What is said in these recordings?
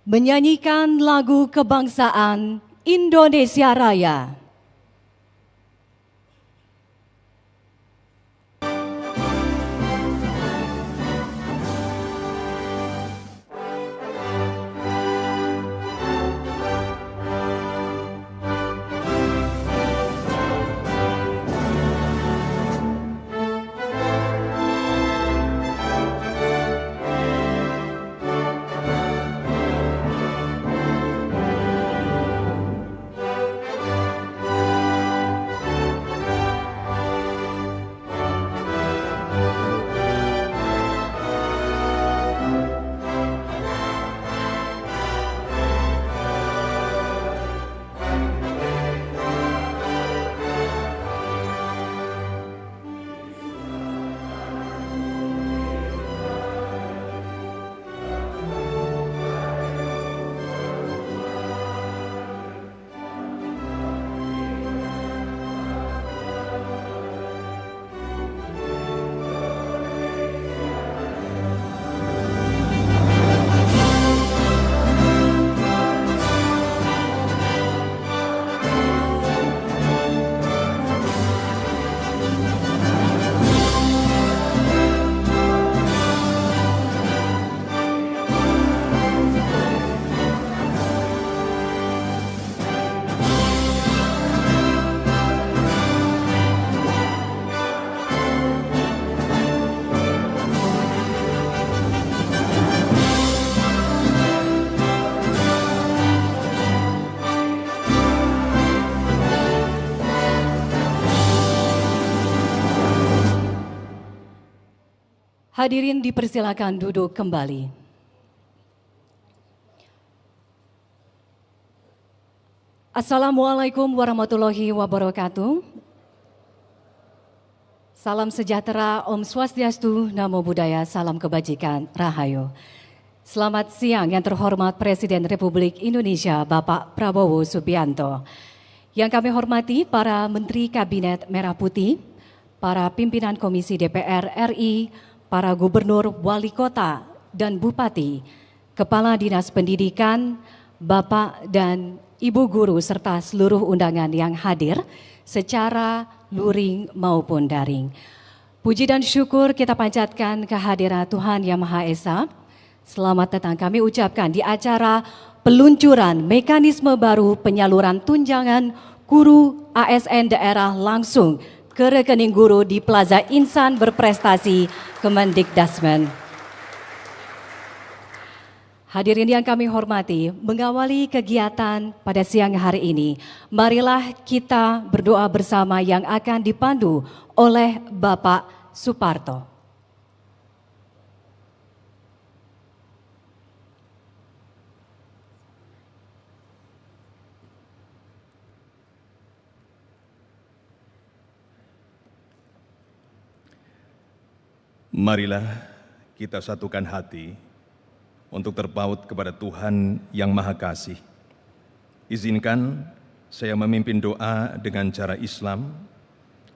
menyanyikan lagu kebangsaan Indonesia Raya. Hadirin dipersilakan duduk kembali. Assalamualaikum warahmatullahi wabarakatuh. Salam sejahtera, Om Swastiastu, Namo Buddhaya, salam kebajikan, Rahayu. Selamat siang yang terhormat Presiden Republik Indonesia Bapak Prabowo Subianto. Yang kami hormati para Menteri Kabinet Merah Putih, para pimpinan Komisi DPR RI, para gubernur, wali kota, dan bupati, kepala dinas pendidikan, bapak dan ibu guru, serta seluruh undangan yang hadir secara luring maupun daring. Puji dan syukur kita panjatkan kehadiran Tuhan Yang Maha Esa. Selamat datang kami ucapkan di acara peluncuran mekanisme baru penyaluran tunjangan guru ASN daerah langsung ke rekening guru di Plaza Insan Berprestasi Kemendikbudrismen. Hadirin yang kami hormati, mengawali kegiatan pada siang hari ini, marilah kita berdoa bersama yang akan dipandu oleh Bapak Suparto. Marilah kita satukan hati untuk terpaut kepada Tuhan yang Maha Kasih. Izinkan saya memimpin doa dengan cara Islam.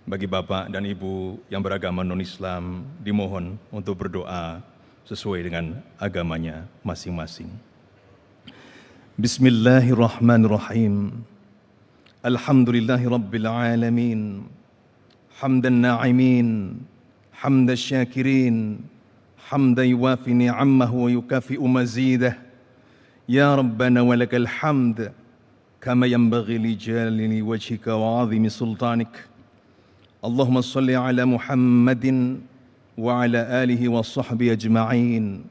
Bagi Bapak dan Ibu yang beragama non-Islam, dimohon untuk berdoa sesuai dengan agamanya masing-masing. Bismillahirrahmanirrahim. Alhamdulillahirabbil alamin. Hamdan na'imin. حمد الشاكرين حمدا يوافي نعمه ويكافئ مزيده يا ربنا ولك الحمد كما ينبغي لجلال وجهك وعظيم سلطانك اللهم صل على محمد وعلى آله وصحبه أجمعين.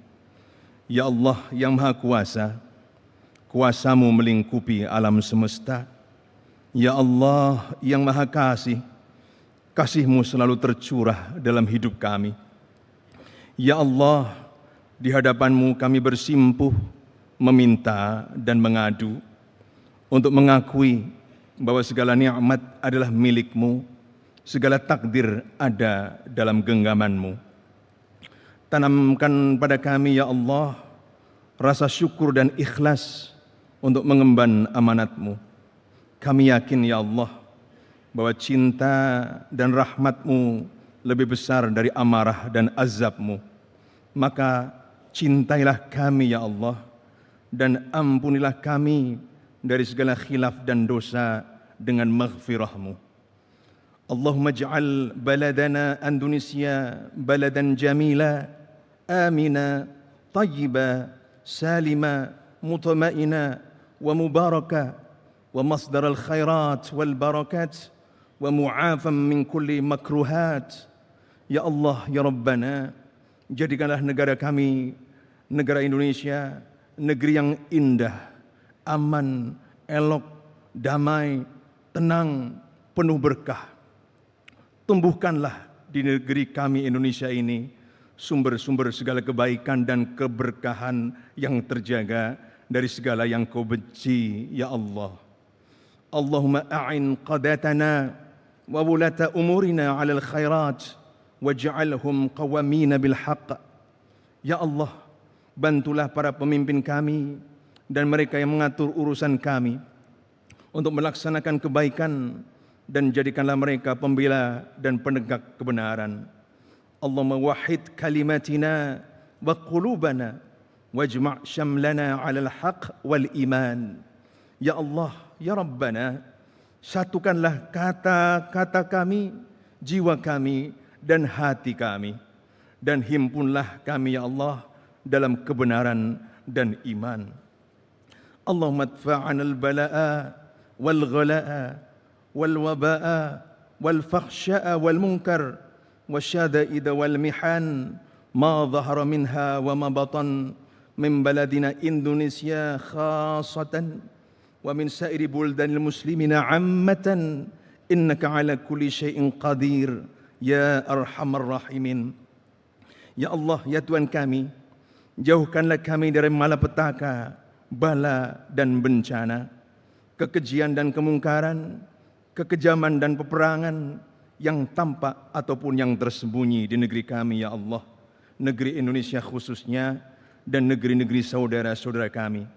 Ya Allah yang Maha Kuasa, kuasamu melingkupi alam semesta. Ya Allah yang Maha Kasih, kasih-Mu selalu tercurah dalam hidup kami. Ya Allah, di hadapan-Mu kami bersimpuh, meminta dan mengadu untuk mengakui bahwa segala nikmat adalah milik-Mu, segala takdir ada dalam genggaman-Mu. Tanamkan pada kami, ya Allah, rasa syukur dan ikhlas untuk mengemban amanat-Mu. Kami yakin, ya Allah, bahwa cinta dan rahmat-Mu lebih besar dari amarah dan azab-Mu. Maka cintailah kami, ya Allah, dan ampunilah kami dari segala khilaf dan dosa dengan maghfirah-Mu. Allahumma ij'al baladana Indonesia baladan jamila, amina, tayyiba, salima, mutma'ina, wa mubaraka, wa masdar al-khairat wal barakat, wa mu'afam min kulli makruhat. Ya Allah, ya Rabbana, jadikanlah negara kami, negara Indonesia, negeri yang indah, aman, elok, damai, tenang, penuh berkah. Tumbuhkanlah di negeri kami Indonesia ini sumber-sumber segala kebaikan dan keberkahan yang terjaga dari segala yang Kau benci, ya Allah. Allahumma a'in qadatana wa wulata umurina 'alal khairat waj'alhum qawamina bil haqq. Ya Allah, bantulah para pemimpin kami dan mereka yang mengatur urusan kami untuk melaksanakan kebaikan, dan jadikanlah mereka pembela dan penegak kebenaran. Allahumma wahid kalimatina wa qulubana wajma' syamlana 'alal haqq wal iman. Ya Allah, ya Rabbana, satukanlah kata-kata kami, jiwa kami dan hati kami, dan himpunlah kami, ya Allah, dalam kebenaran dan iman. Allahumma adfa'ana al-bala'a wal ghala'a wal waba'a wal fakhsha'a wal munkar wasyada'id wal mihan ma dhahara minha wa ma batan min baladina Indonesia khassatan wa min sa'iri buldanil muslimina ammatan innaka ala kulli syai'in qadir ya arhamar rahimin. Ya Allah, ya Tuhan kami, jauhkanlah kami dari malapetaka, bala dan bencana, kekejian dan kemungkaran, kekejaman dan peperangan yang tampak ataupun yang tersembunyi di negeri kami, ya Allah, negeri Indonesia khususnya, dan negeri-negeri saudara-saudara kami.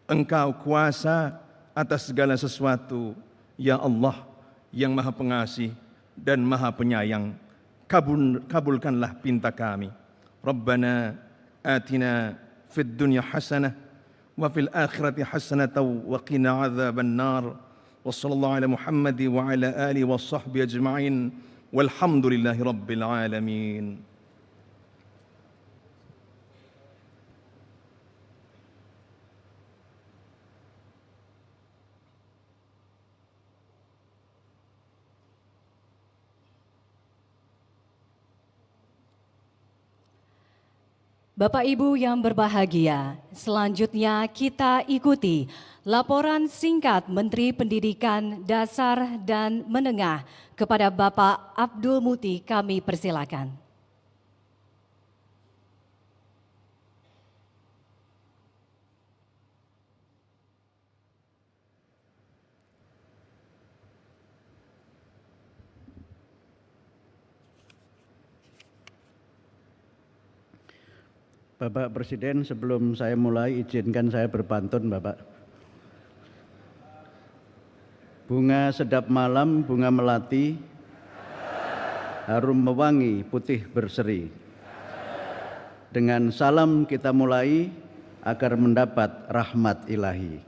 Engkau kuasa atas segala sesuatu, ya Allah, yang Maha Pengasih dan Maha Penyayang. Kabulkanlah pinta kami. Rabbana atina fid dunya hasanah wa fil akhirati hasanatan wa qina adzaban nar. Wa sallallahu ala Muhammad wa ala alihi wa sahbihi ajma'in walhamdulillahi rabbil alamin. Bapak Ibu yang berbahagia, selanjutnya kita ikuti laporan singkat Menteri Pendidikan Dasar dan Menengah kepada Bapak Abdul Muti. Kami persilakan. Bapak Presiden, sebelum saya mulai, izinkan saya berpantun, Bapak. Bunga sedap malam, bunga melati, harum mewangi, putih berseri. Dengan salam kita mulai agar mendapat rahmat ilahi.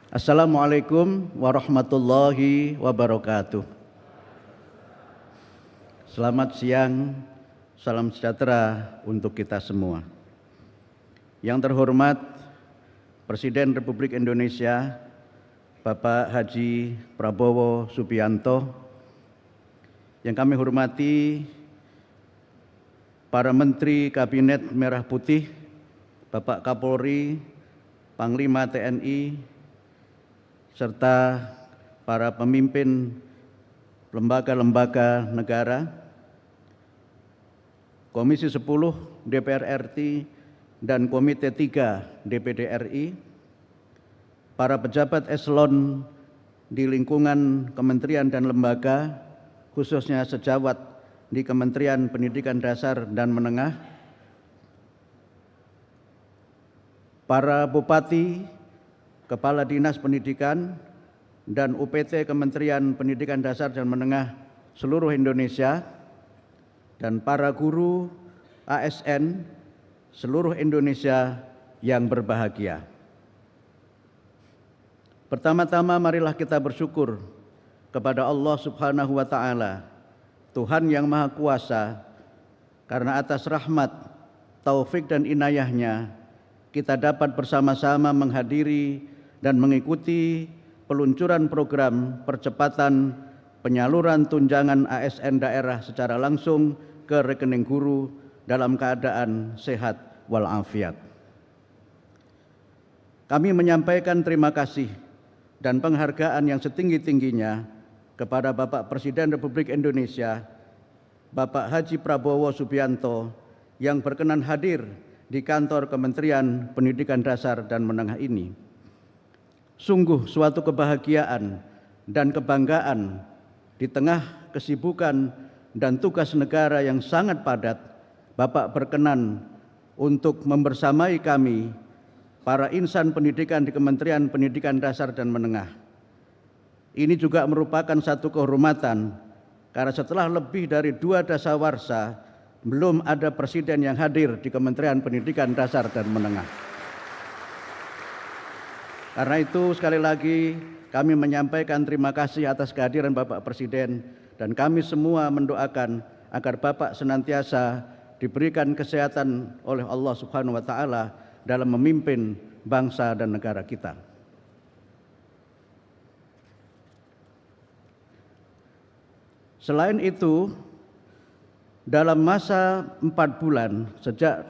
Assalamualaikum warahmatullahi wabarakatuh. Selamat siang, salam sejahtera untuk kita semua. Yang terhormat Presiden Republik Indonesia, Bapak Haji Prabowo Subianto, yang kami hormati para Menteri Kabinet Merah Putih, Bapak Kapolri, Panglima TNI, serta para pemimpin lembaga-lembaga negara, Komisi 10 DPR RI dan Komite 3 DPD RI, para pejabat eselon di lingkungan kementerian dan lembaga, khususnya sejawat di Kementerian Pendidikan Dasar dan Menengah, para bupati, kepala dinas pendidikan, dan UPT Kementerian Pendidikan Dasar dan Menengah seluruh Indonesia, dan para guru, ASN seluruh Indonesia yang berbahagia. Pertama-tama marilah kita bersyukur kepada Allah Subhanahu wa Ta'ala, Tuhan yang Maha Kuasa, karena atas rahmat, taufik dan inayahnya kita dapat bersama-sama menghadiri dan mengikuti peluncuran program percepatan penyaluran tunjangan ASN daerah secara langsung ke rekening guru dalam keadaan sehat walafiat. Kami menyampaikan terima kasih dan penghargaan yang setinggi-tingginya kepada Bapak Presiden Republik Indonesia, Bapak Haji Prabowo Subianto, yang berkenan hadir di kantor Kementerian Pendidikan Dasar dan Menengah ini. Sungguh suatu kebahagiaan dan kebanggaan di tengah kesibukan dan tugas negara yang sangat padat, Bapak berkenan untuk membersamai kami, para insan pendidikan di Kementerian Pendidikan Dasar dan Menengah. Ini juga merupakan satu kehormatan, karena setelah lebih dari 2 dasawarsa, belum ada presiden yang hadir di Kementerian Pendidikan Dasar dan Menengah. Karena itu sekali lagi kami menyampaikan terima kasih atas kehadiran Bapak Presiden, dan kami semua mendoakan agar Bapak senantiasa diberikan kesehatan oleh Allah Subhanahu wa Ta'ala dalam memimpin bangsa dan negara kita. Selain itu, dalam masa 4 bulan sejak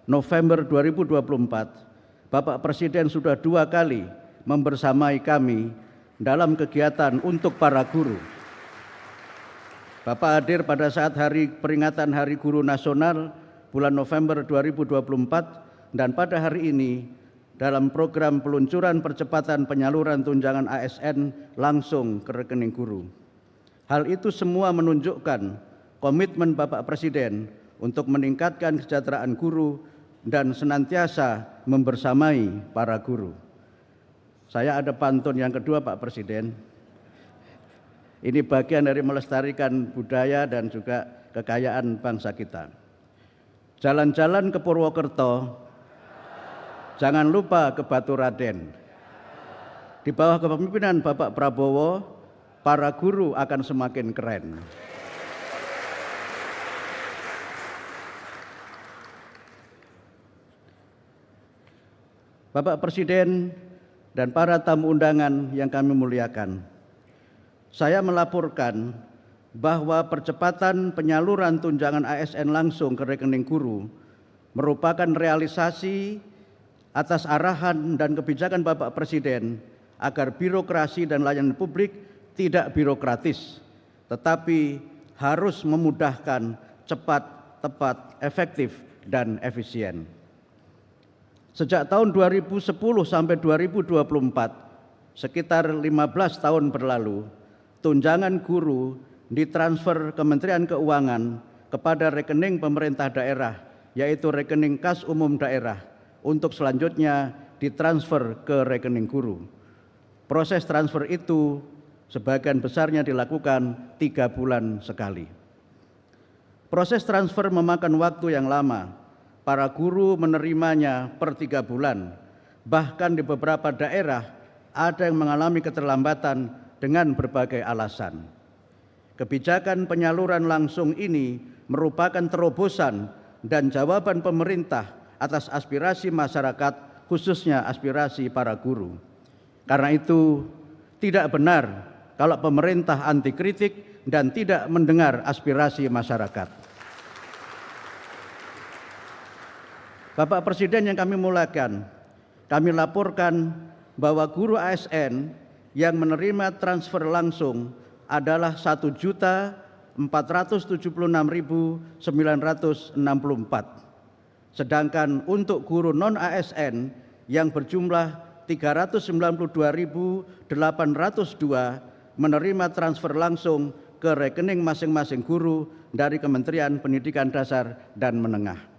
November 2024, Bapak Presiden sudah 2 kali membersamai kami dalam kegiatan untuk para guru. Bapak hadir pada saat peringatan Hari Guru Nasional bulan November 2024, dan pada hari ini dalam program peluncuran percepatan penyaluran tunjangan ASN langsung ke rekening guru. Hal itu semua menunjukkan komitmen Bapak Presiden untuk meningkatkan kesejahteraan guru dan senantiasa membersamai para guru. Saya ada pantun yang kedua, Pak Presiden. Ini bagian dari melestarikan budaya dan juga kekayaan bangsa kita. Jalan-jalan ke Purwokerto, jangan lupa ke Batu Raden. Di bawah kepemimpinan Bapak Prabowo, para guru akan semakin keren. Bapak Presiden dan para tamu undangan yang kami muliakan, saya melaporkan bahwa percepatan penyaluran tunjangan ASN langsung ke rekening guru merupakan realisasi atas arahan dan kebijakan Bapak Presiden agar birokrasi dan layanan publik tidak birokratis, tetapi harus memudahkan, cepat, tepat, efektif, dan efisien. Sejak tahun 2010 sampai 2024, sekitar 15 tahun berlalu, tunjangan guru ditransfer Kementerian Keuangan kepada rekening pemerintah daerah, yaitu rekening kas umum daerah, untuk selanjutnya ditransfer ke rekening guru. Proses transfer itu sebagian besarnya dilakukan 3 bulan sekali. Proses transfer memakan waktu yang lama. Para guru menerimanya per 3 bulan. Bahkan di beberapa daerah ada yang mengalami keterlambatan dengan berbagai alasan. Kebijakan penyaluran langsung ini merupakan terobosan dan jawaban pemerintah atas aspirasi masyarakat, khususnya aspirasi para guru. Karena itu tidak benar kalau pemerintah anti kritik dan tidak mendengar aspirasi masyarakat. Bapak Presiden yang kami muliakan, kami laporkan bahwa guru ASN yang menerima transfer langsung adalah 1.476.964. Sedangkan untuk guru non-ASN yang berjumlah 392.802 menerima transfer langsung ke rekening masing-masing guru dari Kementerian Pendidikan Dasar dan Menengah.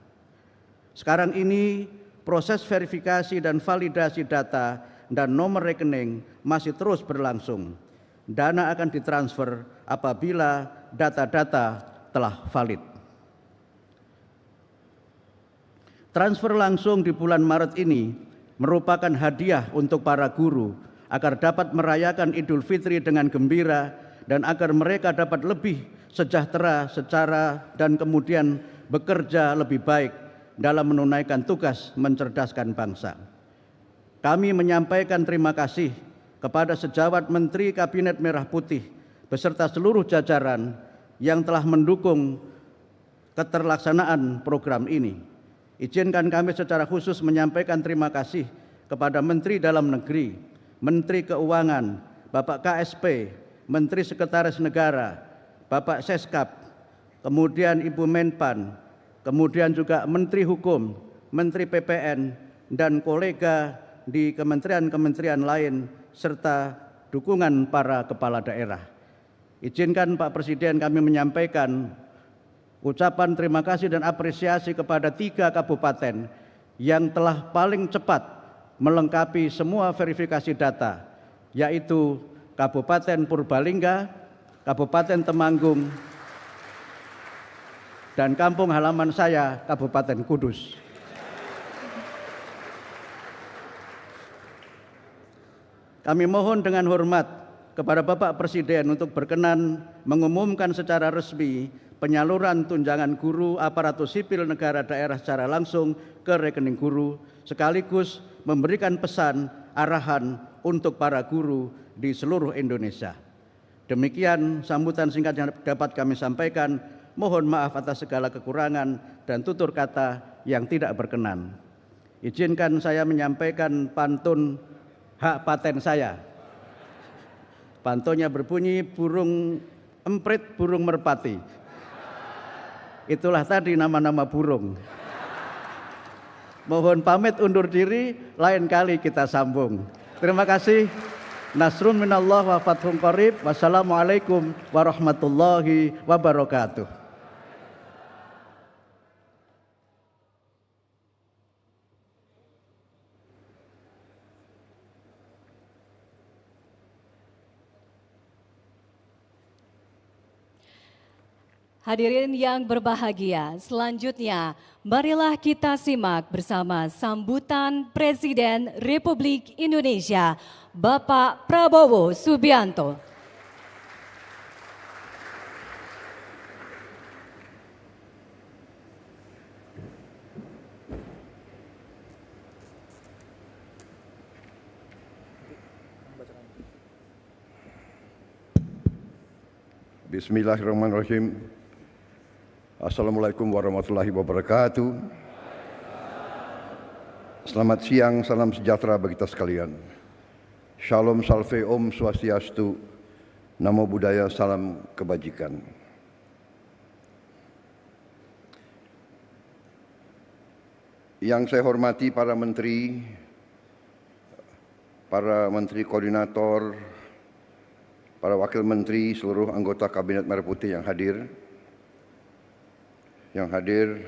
Sekarang ini proses verifikasi dan validasi data dan nomor rekening masih terus berlangsung. Dana akan ditransfer apabila data-data telah valid. Transfer langsung di bulan Maret ini merupakan hadiah untuk para guru agar dapat merayakan Idul Fitri dengan gembira dan agar mereka dapat lebih sejahtera secara dan kemudian bekerja lebih baik dalam menunaikan tugas mencerdaskan bangsa. Kami menyampaikan terima kasih kepada sejawat Menteri Kabinet Merah Putih beserta seluruh jajaran yang telah mendukung keterlaksanaan program ini. Izinkan kami secara khusus menyampaikan terima kasih kepada Menteri Dalam Negeri, Menteri Keuangan, Bapak KSP, Menteri Sekretaris Negara, Bapak Seskap, kemudian Ibu Menpan, kemudian juga Menteri Hukum, Menteri PPN, dan kolega di kementerian-kementerian lain, serta dukungan para kepala daerah. Izinkan Pak Presiden kami menyampaikan ucapan terima kasih dan apresiasi kepada 3 kabupaten yang telah paling cepat melengkapi semua verifikasi data, yaitu Kabupaten Purbalingga, Kabupaten Temanggung, dan kampung halaman saya, Kabupaten Kudus. Kami mohon dengan hormat kepada Bapak Presiden untuk berkenan mengumumkan secara resmi penyaluran tunjangan guru aparatur sipil negara daerah secara langsung ke rekening guru, sekaligus memberikan pesan arahan untuk para guru di seluruh Indonesia. Demikian sambutan singkat yang dapat kami sampaikan. Mohon maaf atas segala kekurangan dan tutur kata yang tidak berkenan. Izinkan saya menyampaikan pantun hak paten saya. Pantunnya berbunyi, burung emprit, burung merpati. Itulah tadi nama-nama burung. Mohon pamit undur diri, lain kali kita sambung. Terima kasih. Nasrun minallah wa fathun qarib. Wassalamualaikum warahmatullahi wabarakatuh. Hadirin yang berbahagia, selanjutnya marilah kita simak bersama sambutan Presiden Republik Indonesia, Bapak Prabowo Subianto. Bismillahirrahmanirrahim. Assalamualaikum warahmatullahi wabarakatuh. Selamat siang, salam sejahtera bagi kita sekalian. Shalom, salve, om, swastiastu, namo buddhaya, salam kebajikan. Yang saya hormati para menteri koordinator, para wakil menteri, seluruh anggota Kabinet Merah Putih yang hadir,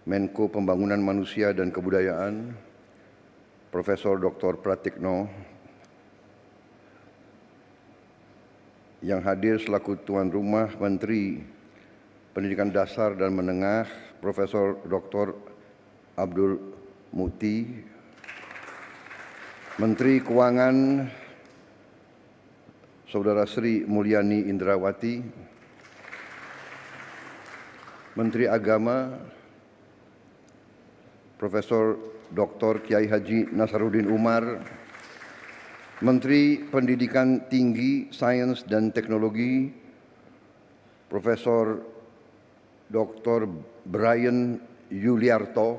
Menko Pembangunan Manusia dan Kebudayaan, Profesor Dr. Pratikno, yang hadir selaku tuan rumah Menteri Pendidikan Dasar dan Menengah, Profesor Dr. Abdul Muti, Menteri Keuangan, Saudara Sri Mulyani Indrawati, Menteri Agama, Profesor Dr. Kiai Haji Nasaruddin Umar, Menteri Pendidikan Tinggi, Sains dan Teknologi, Profesor Dr. Brian Yuliarto,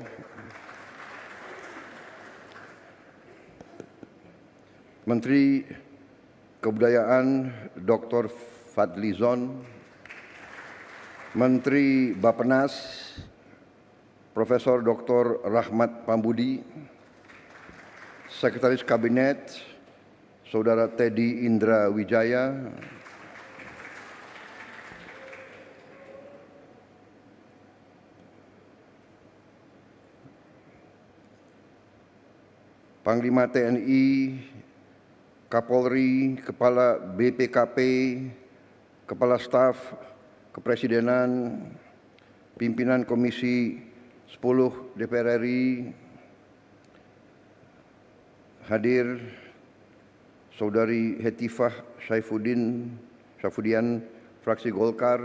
Menteri Kebudayaan Dr. Fadlizon, Menteri Bappenas Profesor Dr. Rahmat Pambudi, Sekretaris Kabinet Saudara Teddy Indra Wijaya, Panglima TNI, Kapolri, Kepala BPKP, Kepala Staf Kepresidenan, pimpinan Komisi 10 DPR RI hadir Saudari Hetifah Syaifuddin, fraksi Golkar,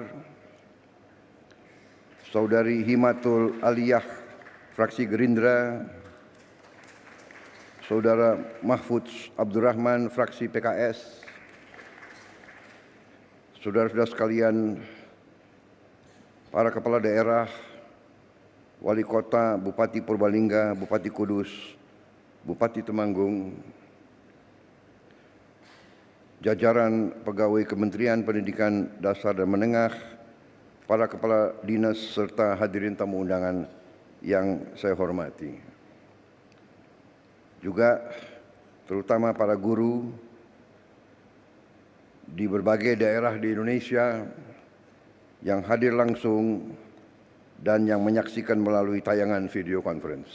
Saudari Himatul Aliyah, fraksi Gerindra, Saudara Mahfud Abdurrahman, fraksi PKS, saudara-saudara sekalian, para kepala daerah, wali kota, Bupati Purbalingga, Bupati Kudus, Bupati Temanggung, jajaran pegawai Kementerian Pendidikan Dasar dan Menengah, para kepala dinas serta hadirin tamu undangan yang saya hormati. Juga terutama para guru di berbagai daerah di Indonesia yang hadir langsung dan yang menyaksikan melalui tayangan video conference.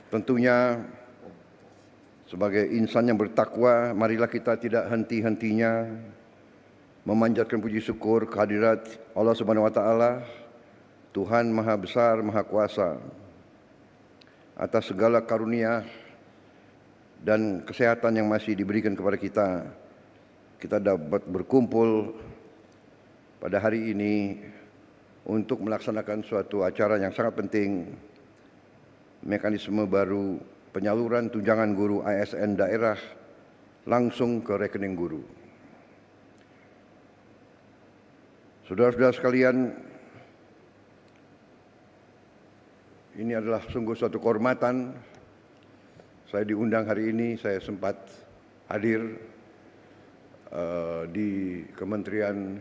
Tentunya sebagai insan yang bertakwa, marilah kita tidak henti-hentinya memanjatkan puji syukur kehadirat Allah Subhanahu wa taala, Tuhan Maha Besar, Maha Kuasa, atas segala karunia dan kesehatan yang masih diberikan kepada kita. Kita dapat berkumpul pada hari ini untuk melaksanakan suatu acara yang sangat penting, mekanisme baru penyaluran tunjangan guru ASN daerah langsung ke rekening guru. Saudara-saudara sekalian, ini adalah sungguh suatu kehormatan. Saya diundang hari ini, saya sempat hadir di Kementerian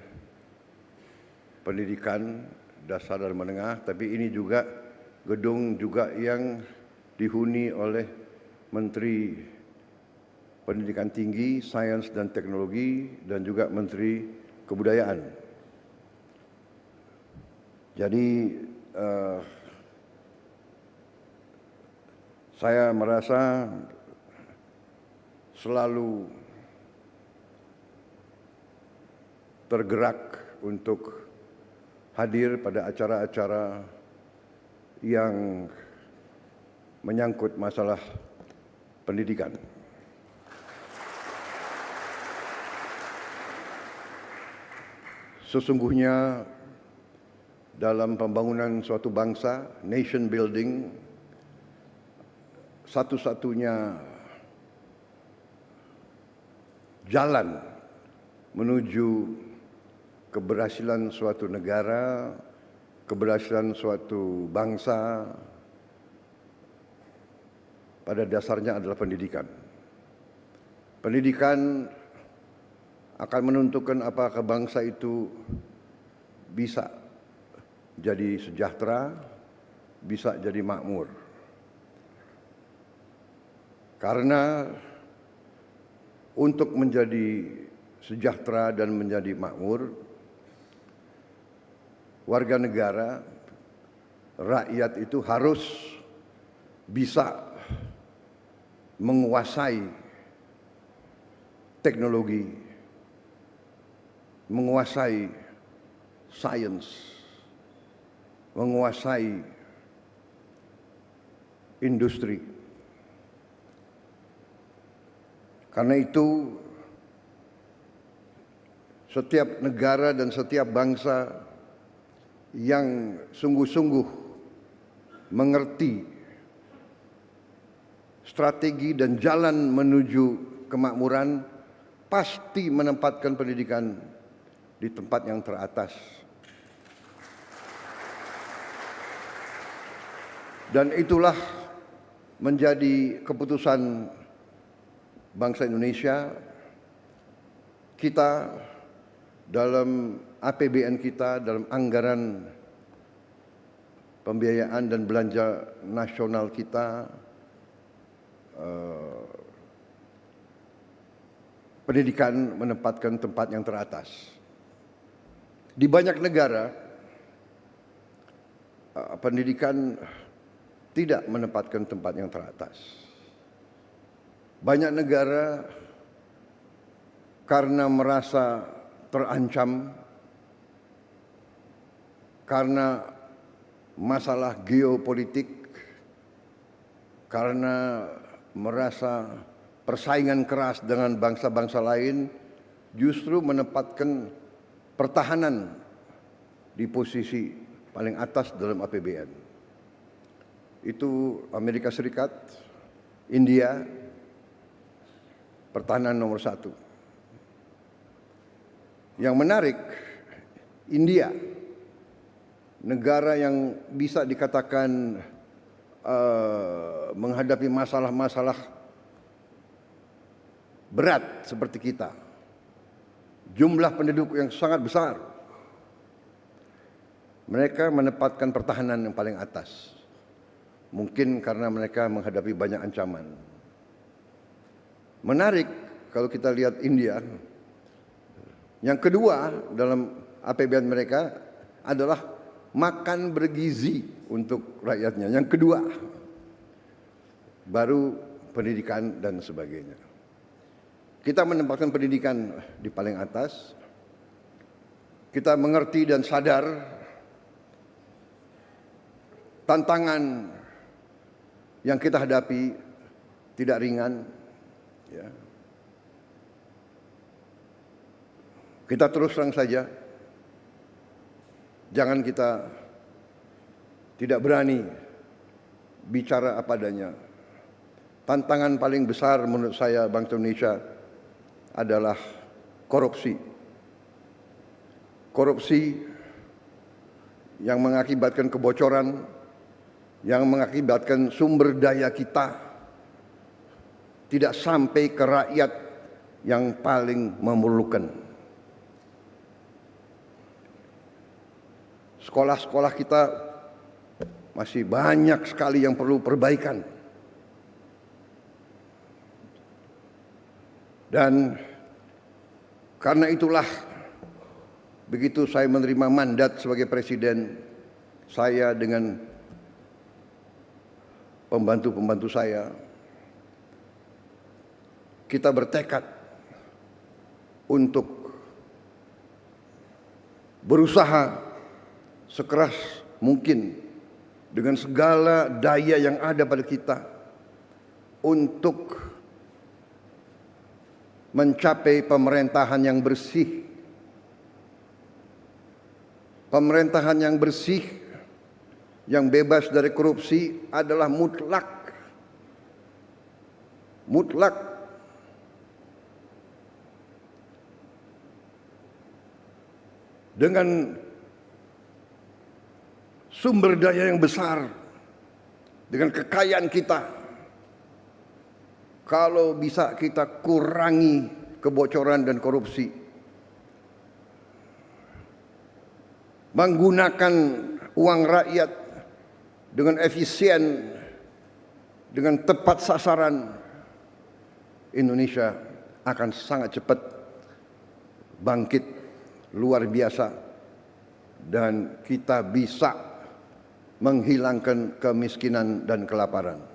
Pendidikan Dasar dan Menengah, tapi ini juga gedung juga yang dihuni oleh Menteri Pendidikan Tinggi, Sains dan Teknologi, dan juga Menteri Kebudayaan. Jadi saya merasa selalu tergerak untuk hadir pada acara-acara yang menyangkut masalah pendidikan. Sesungguhnya dalam pembangunan suatu bangsa, nation building, satu-satunya jalan menuju keberhasilan suatu negara, keberhasilan suatu bangsa, pada dasarnya adalah pendidikan. Pendidikan akan menentukan apakah bangsa itu bisa jadi sejahtera, bisa jadi makmur. Karena untuk menjadi sejahtera dan menjadi makmur, warga negara, rakyat itu harus bisa menguasai teknologi, menguasai sains, menguasai industri. Karena itu setiap negara dan setiap bangsa yang sungguh-sungguh mengerti strategi dan jalan menuju kemakmuran pasti menempatkan pendidikan di tempat yang teratas. Dan itulah menjadi keputusan bangsa Indonesia. Kita dalam APBN kita, dalam anggaran pembiayaan dan belanja nasional kita, pendidikan menempatkan tempat yang teratas. Di banyak negara, pendidikan tidak menempatkan tempat yang teratas. Banyak negara karena merasa terancam, karena masalah geopolitik karena merasa persaingan keras dengan bangsa-bangsa lain, justru menempatkan pertahanan di posisi paling atas dalam APBN. Itu Amerika Serikat, India, pertahanan nomor 1. Yang menarik, India, negara yang bisa dikatakan menghadapi masalah-masalah berat seperti kita. Jumlah penduduk yang sangat besar. Mereka menempatkan pertahanan yang paling atas. Mungkin karena mereka menghadapi banyak ancaman. Menarik kalau kita lihat India. Yang kedua dalam APBN mereka adalah makan bergizi untuk rakyatnya. Yang kedua, baru pendidikan dan sebagainya. Kita menempatkan pendidikan di paling atas. Kita mengerti dan sadar tantangan yang kita hadapi tidak ringan. Ya. Kita terus terang saja, jangan kita tidak berani bicara apa adanya. Tantangan paling besar menurut saya bangsa Indonesia adalah korupsi. Korupsi yang mengakibatkan kebocoran, yang mengakibatkan sumber daya kita tidak sampai ke rakyat yang paling memerlukan. Sekolah-sekolah kita masih banyak sekali yang perlu perbaikan. Dan karena itulah begitu saya menerima mandat sebagai presiden, saya dengan pembantu-pembantu saya, kita bertekad untuk berusaha sekeras mungkin dengan segala daya yang ada pada kita untuk mencapai pemerintahan yang bersih. Pemerintahan yang bersih, yang bebas dari korupsi adalah mutlak. Mutlak. Dengan sumber daya yang besar, dengan kekayaan kita, kalau bisa kita kurangi kebocoran dan korupsi, menggunakan uang rakyat dengan efisien, dengan tepat sasaran, Indonesia akan sangat cepat bangkit luar biasa dan kita bisa menghilangkan kemiskinan dan kelaparan.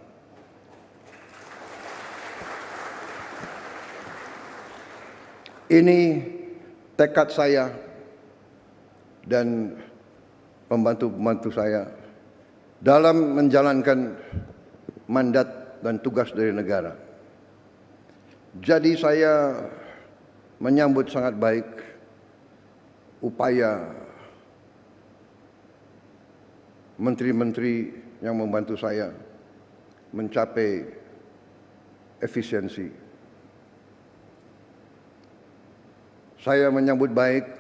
Ini tekad saya dan pembantu-pembantu saya dalam menjalankan mandat dan tugas dari negara. Jadi saya menyambut sangat baik upaya menteri-menteri yang membantu saya mencapai efisiensi. Saya menyambut baik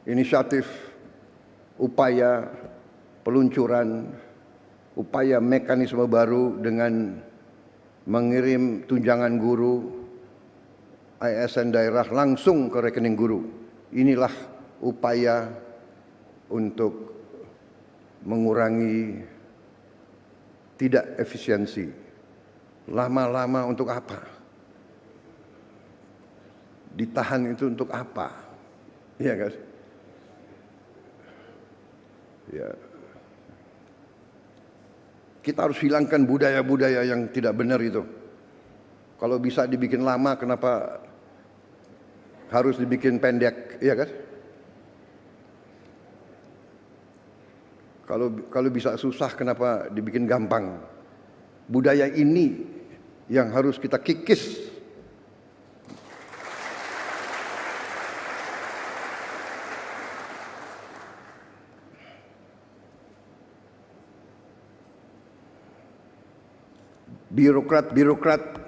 inisiatif, upaya peluncuran, upaya mekanisme baru dengan mengirim tunjangan guru ASN daerah langsung ke rekening guru. Inilah upaya untuk mengurangi tidak efisiensi. Lama-lama untuk apa? Ditahan itu untuk apa? Iya kan? Ya. Kita harus hilangkan budaya-budaya yang tidak benar itu. Kalau bisa dibikin lama, kenapa harus dibikin pendek? Iya kan? Kalau bisa susah, kenapa dibikin gampang? Budaya ini yang harus kita kikis. Birokrat-birokrat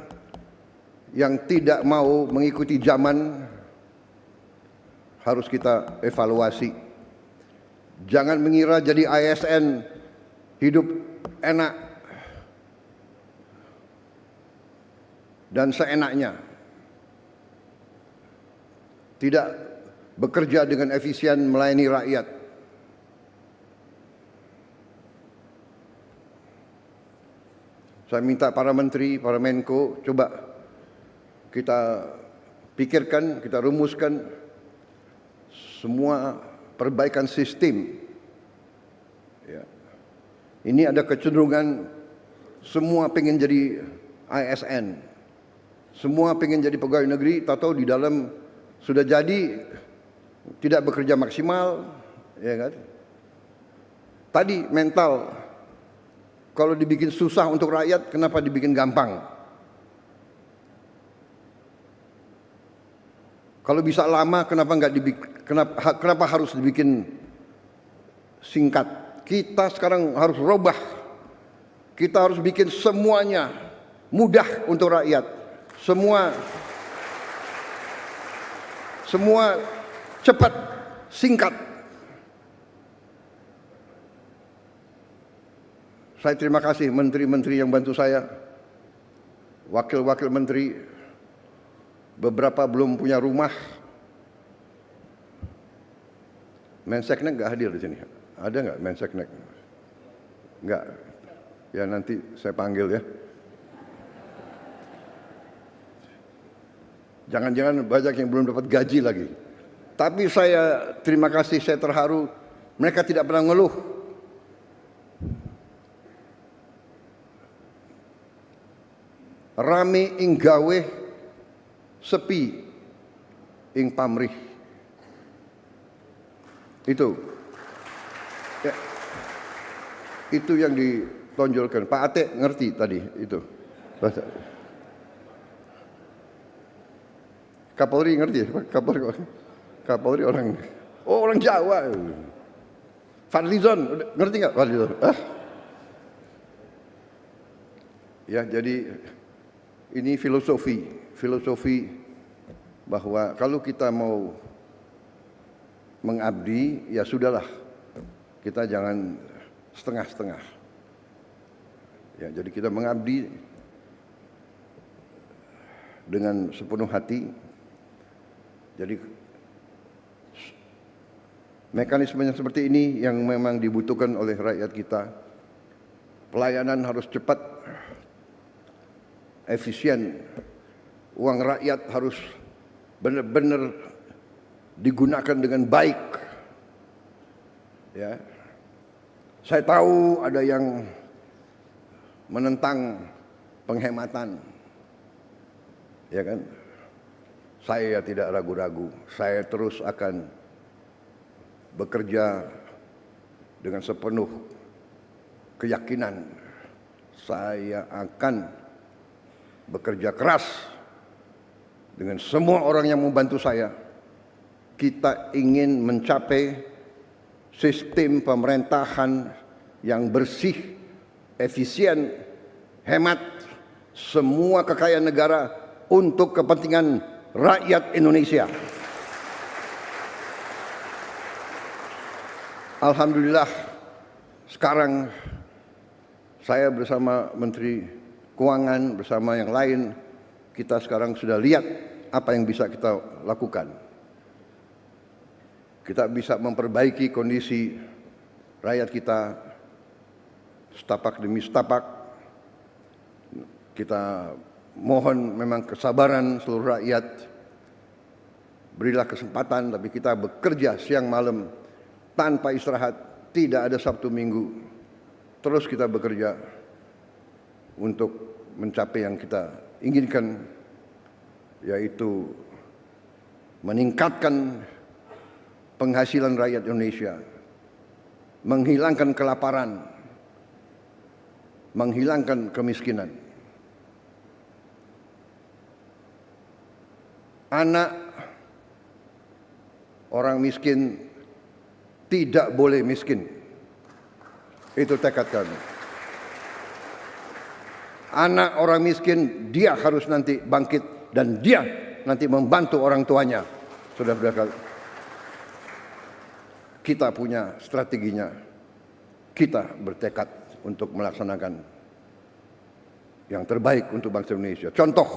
yang tidak mau mengikuti zaman harus kita evaluasi. Jangan mengira jadi ASN hidup enak dan seenaknya. Tidak bekerja dengan efisien melayani rakyat. Saya minta para menteri, para Menko, coba kita pikirkan, kita rumuskan semua perbaikan sistem. Ya. Ini ada kecenderungan semua pengen jadi ASN, semua pengen jadi pegawai negeri, tahu-tahu di dalam sudah jadi tidak bekerja maksimal, ya kan? Tadi mental, kalau dibikin susah untuk rakyat, kenapa dibikin gampang? Kalau bisa lama, kenapa harus dibikin singkat? Kita sekarang harus rubah. Kita harus bikin semuanya mudah untuk rakyat. Semua cepat, singkat. Saya terima kasih menteri-menteri yang bantu saya, wakil-wakil menteri. Beberapa belum punya rumah. Menseknek nggak hadir di sini. Ada nggak Menseknek? Nggak. Ya nanti saya panggil ya. Jangan-jangan banyak yang belum dapat gaji lagi. Tapi saya terima kasih, saya terharu. Mereka tidak pernah ngeluh. Rame ing gawe, sepi ing pamrih. Itu ya, itu yang ditonjolkan. Pak Ate ngerti tadi itu. Kapolri ngerti? Kapolri orang Jawa. Fadlizon ngerti nggak Fadlizon? Ya, jadi ini filosofi bahwa kalau kita mau mengabdi, ya sudahlah, kita jangan setengah-setengah. Ya, jadi kita mengabdi dengan sepenuh hati. Jadi mekanisme yang seperti ini yang memang dibutuhkan oleh rakyat kita. Pelayanan harus cepat, efisien. Uang rakyat harus benar-benar digunakan dengan baik. Ya. Saya tahu ada yang menentang penghematan. Ya kan? Saya tidak ragu-ragu. Saya terus akan bekerja dengan sepenuh keyakinan. Saya akan bekerja keras dengan semua orang yang membantu saya. Kita ingin mencapai sistem pemerintahan yang bersih, efisien, hemat, semua kekayaan negara untuk kepentingan rakyat Indonesia. Alhamdulillah, sekarang saya bersama Menteri Keuangan, bersama yang lain, kita sekarang sudah lihat apa yang bisa kita lakukan. Kita bisa memperbaiki kondisi rakyat kita setapak demi setapak. Kita mohon memang kesabaran seluruh rakyat. Berilah kesempatan, tapi kita bekerja siang malam tanpa istirahat, tidak ada Sabtu Minggu. Terus kita bekerja untuk mencapai yang kita inginkan, yaitu meningkatkan penghasilan rakyat Indonesia, menghilangkan kelaparan, menghilangkan kemiskinan. Anak orang miskin tidak boleh miskin. Itu tekad kami. Anak orang miskin, dia harus nanti bangkit dan dia nanti membantu orang tuanya. Saudara-saudara, kita punya strateginya. Kita bertekad untuk melaksanakan yang terbaik untuk bangsa Indonesia. Contoh,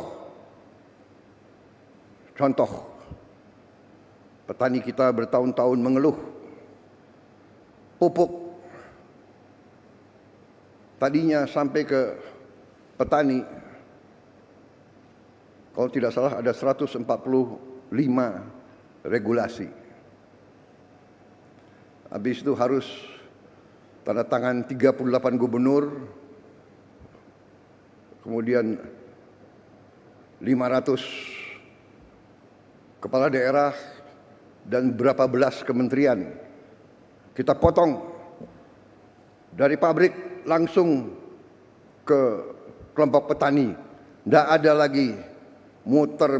petani kita bertahun-tahun mengeluh pupuk. Tadinya sampai ke petani, kalau tidak salah ada 145 regulasi. Habis itu harus tanda tangan 38 gubernur, kemudian 500 kepala daerah dan berapa belas kementerian. Kita potong dari pabrik langsung ke kelompok petani. Tidak ada lagi muter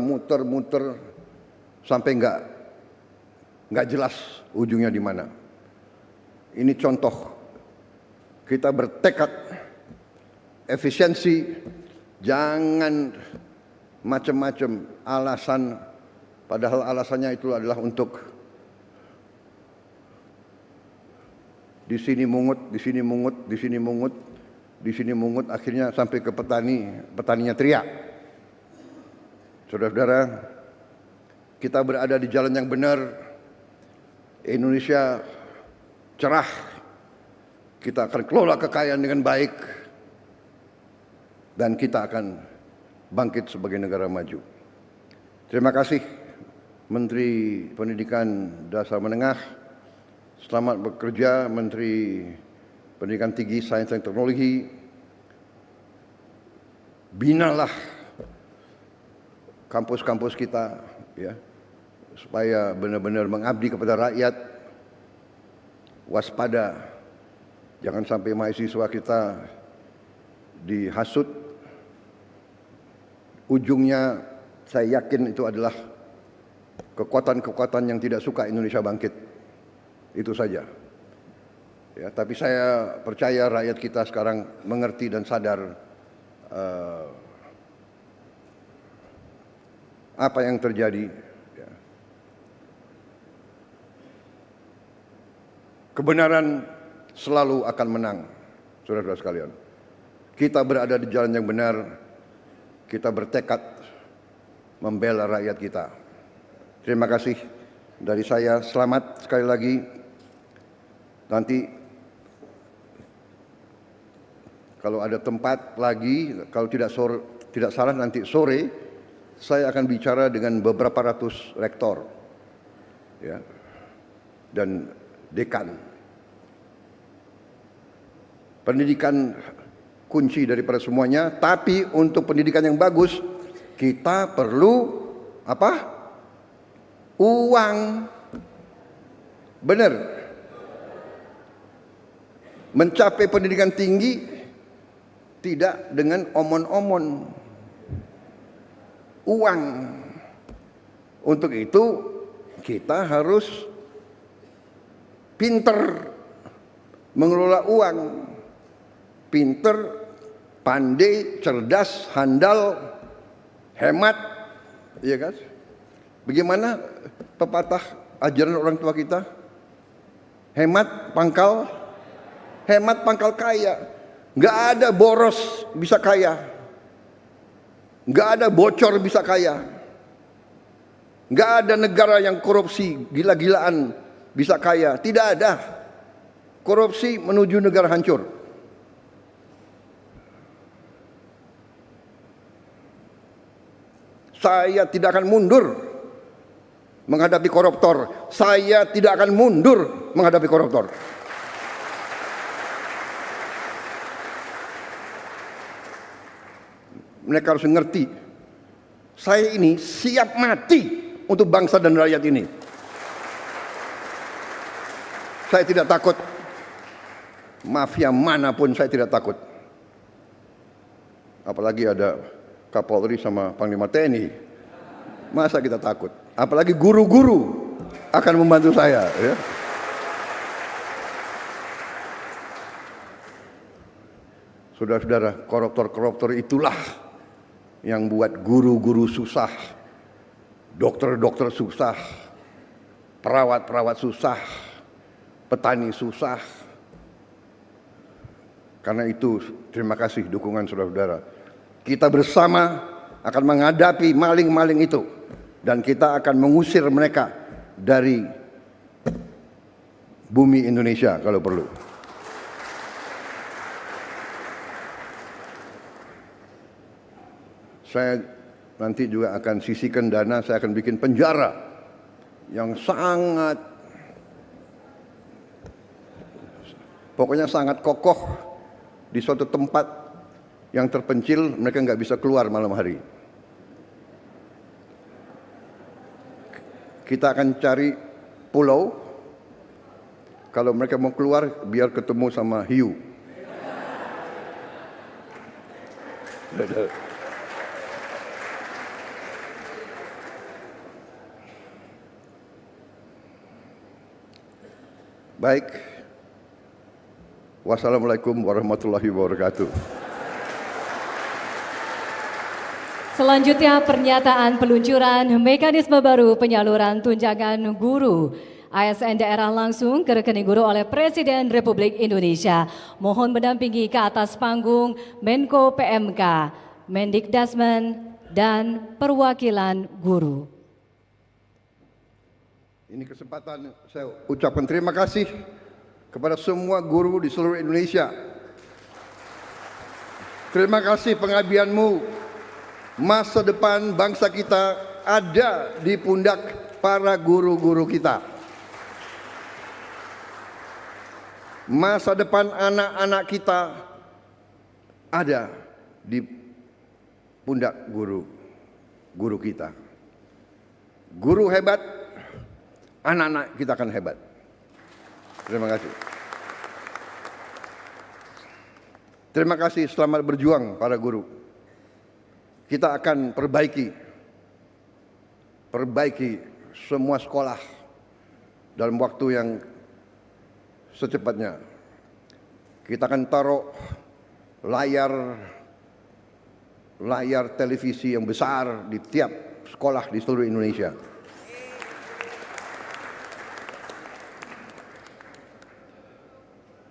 sampai nggak jelas ujungnya di mana. Ini contoh kita bertekad efisiensi, jangan macam-macam alasan. Padahal alasannya itu adalah untuk di sini mungut, akhirnya sampai ke petaninya teriak. Saudara-saudara, kita berada di jalan yang benar. Indonesia cerah. Kita akan kelola kekayaan dengan baik dan kita akan bangkit sebagai negara maju. Terima kasih Menteri Pendidikan Dasar Menengah, selamat bekerja Menteri Pendidikan Tinggi, Sains dan Teknologi. Binalah kampus-kampus kita, ya, supaya benar-benar mengabdi kepada rakyat. Waspada, jangan sampai mahasiswa kita dihasut. Ujungnya saya yakin itu adalah kekuatan-kekuatan yang tidak suka Indonesia bangkit. Itu saja. Ya, tapi saya percaya rakyat kita sekarang mengerti dan sadar apa yang terjadi. Ya. Kebenaran selalu akan menang, saudara-saudara sekalian. Kita berada di jalan yang benar. Kita bertekad membela rakyat kita. Terima kasih dari saya. Selamat sekali lagi. Nanti kalau ada tempat lagi, kalau tidak salah nanti sore saya akan bicara dengan beberapa ratus rektor, ya, dan dekan. Pendidikan kunci daripada semuanya, tapi untuk pendidikan yang bagus kita perlu apa? Uang. Benar. Mencapai pendidikan tinggi tidak dengan omon-omon. Uang. Untuk itu kita harus pinter mengelola uang. Pinter, pandai, cerdas, handal, hemat, iya kan? Bagaimana pepatah ajaran orang tua kita? Hemat pangkal kaya. Nggak ada boros bisa kaya. Nggak ada bocor bisa kaya. Nggak ada negara yang korupsi gila-gilaan bisa kaya. Tidak ada. Korupsi menuju negara hancur. Saya tidak akan mundur menghadapi koruptor. Saya tidak akan mundur menghadapi koruptor. Mereka harus mengerti, saya ini siap mati untuk bangsa dan rakyat ini. Saya tidak takut. mafia manapun saya tidak takut. Apalagi ada Kapolri sama Panglima TNI. Masa kita takut? Apalagi guru-guru akan membantu saya. Ya. Saudara-saudara, koruptor-koruptor itulah yang buat guru-guru susah, dokter-dokter susah, perawat-perawat susah, petani susah. Karena itu terima kasih dukungan saudara-saudara. Kita bersama akan menghadapi maling-maling itu dan kita akan mengusir mereka dari bumi Indonesia kalau perlu. Saya nanti juga akan sisihkan dana, saya akan bikin penjara yang pokoknya sangat kokoh di suatu tempat yang terpencil, mereka nggak bisa keluar malam hari. Kita akan cari pulau, kalau mereka mau keluar biar ketemu sama hiu. Baik, wassalamualaikum warahmatullahi wabarakatuh. Selanjutnya pernyataan peluncuran mekanisme baru penyaluran tunjangan guru ASN daerah langsung ke rekening guru oleh Presiden Republik Indonesia. Mohon mendampingi ke atas panggung Menko PMK, Mendikdasmen, dan perwakilan guru. Ini kesempatan saya ucapkan terima kasih kepada semua guru di seluruh Indonesia. Terima kasih pengabdianmu. Masa depan bangsa kita ada di pundak para guru-guru kita. Masa depan anak-anak kita ada di pundak guru kita. Guru hebat, anak-anak kita akan hebat. Terima kasih. Terima kasih, selamat berjuang para guru. Kita akan perbaiki semua sekolah dalam waktu yang secepatnya. Kita akan taruh layar televisi yang besar di tiap sekolah di seluruh Indonesia.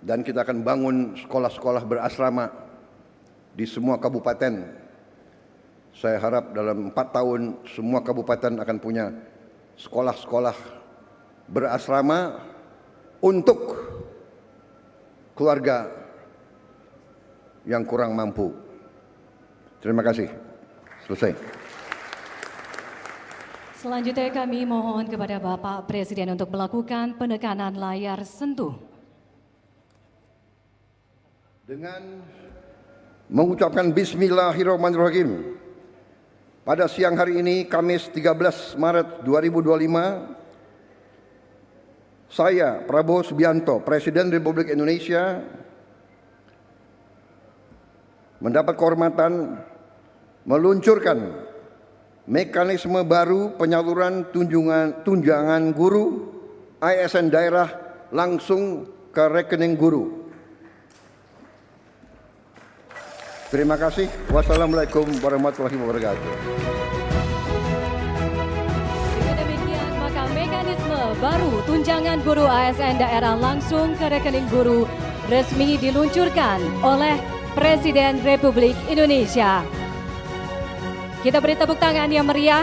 Dan kita akan bangun sekolah-sekolah berasrama di semua kabupaten. Saya harap dalam 4 tahun semua kabupaten akan punya sekolah-sekolah berasrama untuk keluarga yang kurang mampu. Terima kasih. Selesai. Selanjutnya kami mohon kepada Bapak Presiden untuk melakukan penekanan layar sentuh. Dengan mengucapkan Bismillahirrahmanirrahim. Pada siang hari ini, Kamis 13 Maret 2025, saya, Prabowo Subianto, Presiden Republik Indonesia, mendapat kehormatan meluncurkan mekanisme baru penyaluran tunjangan guru ASN daerah langsung ke rekening guru. Terima kasih. Wassalamualaikum warahmatullahi wabarakatuh. Dengan demikian, maka mekanisme baru tunjangan guru ASN daerah langsung ke rekening guru resmi diluncurkan oleh Presiden Republik Indonesia. Kita beri tepuk tangan yang meriah.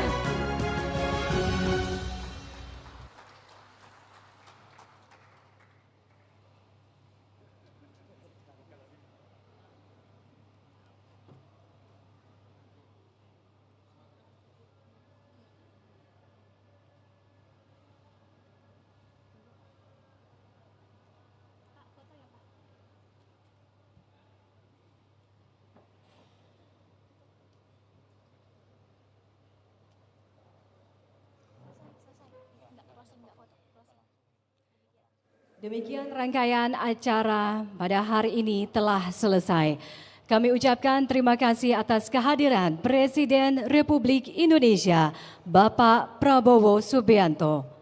Demikian rangkaian acara pada hari ini telah selesai. Kami ucapkan terima kasih atas kehadiran Presiden Republik Indonesia, Bapak Prabowo Subianto.